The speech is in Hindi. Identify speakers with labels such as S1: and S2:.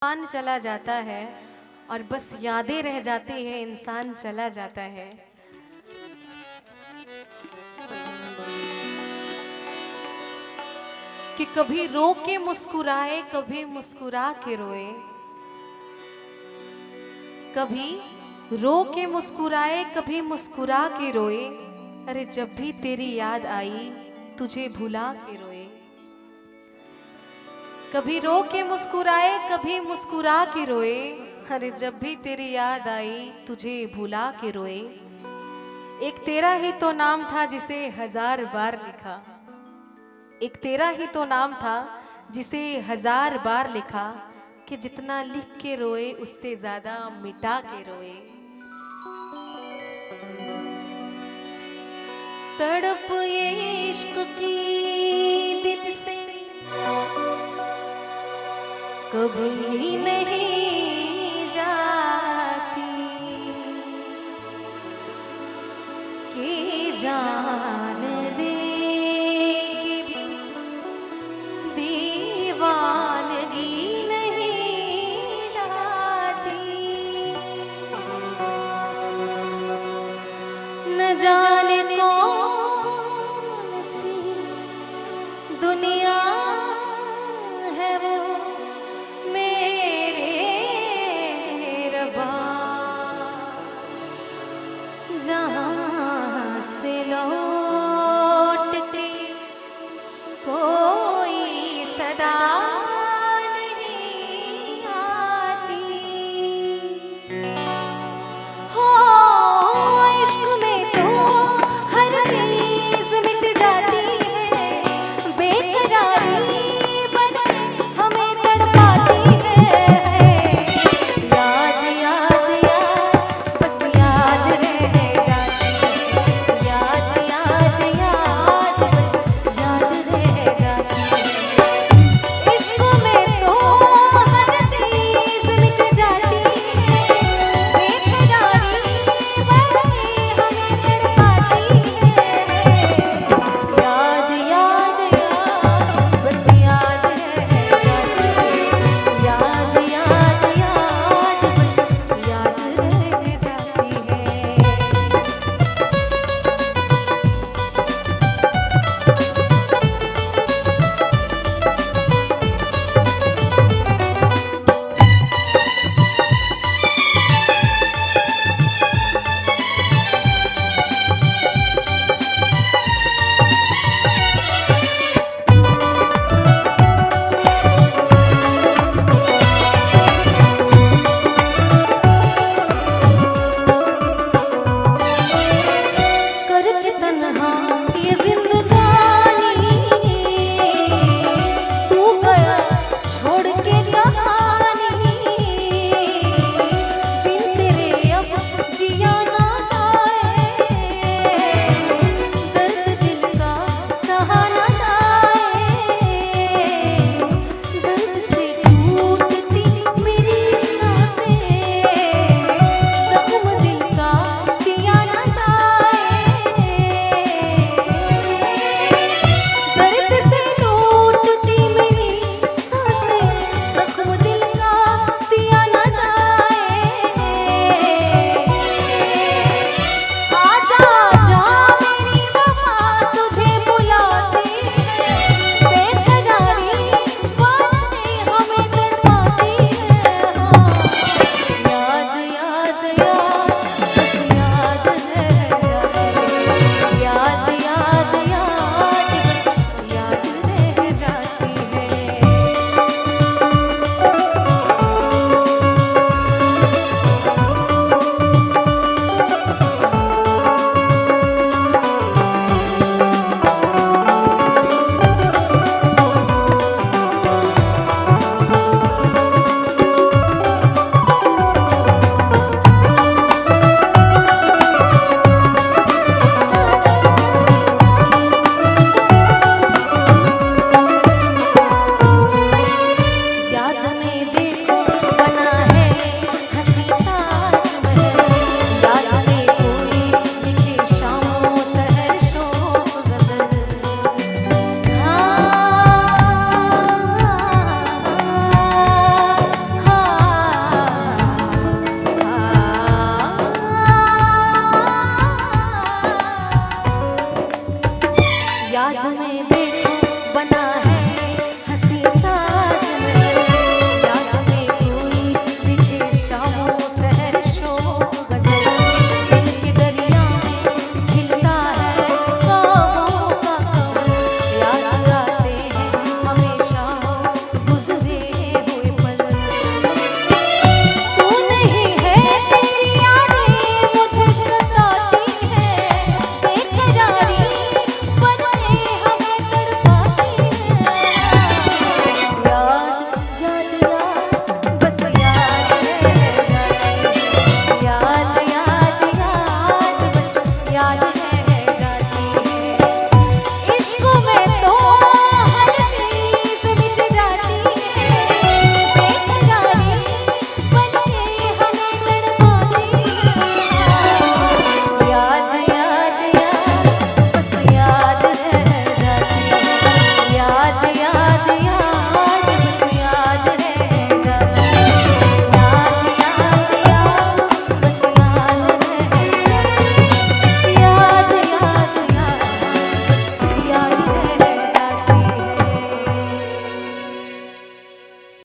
S1: इंसान चला जाता है और बस यादें रह जाती हैं, इंसान चला जाता है। कि कभी रो के मुस्कुराए, कभी मुस्कुरा के रोए, कभी रो के मुस्कुराए, कभी मुस्कुरा के रोए। अरे जब भी तेरी याद आई तुझे भुला के रोए। कभी रो के मुस्कुराए, कभी मुस्कुरा के रोए। अरे जब भी तेरी याद आई तुझे भुला के रोए। एक तेरा ही तो नाम था जिसे 1000 बार लिखा। एक तेरा ही तो नाम था जिसे 1000 बार लिखा। कि जितना लिख के रोए उससे ज्यादा मिटा के रोए। तड़प ये इश्क की दिल से कभी नहीं जाती। कि जान दे के भी दीवानगी नहीं जाती। न जा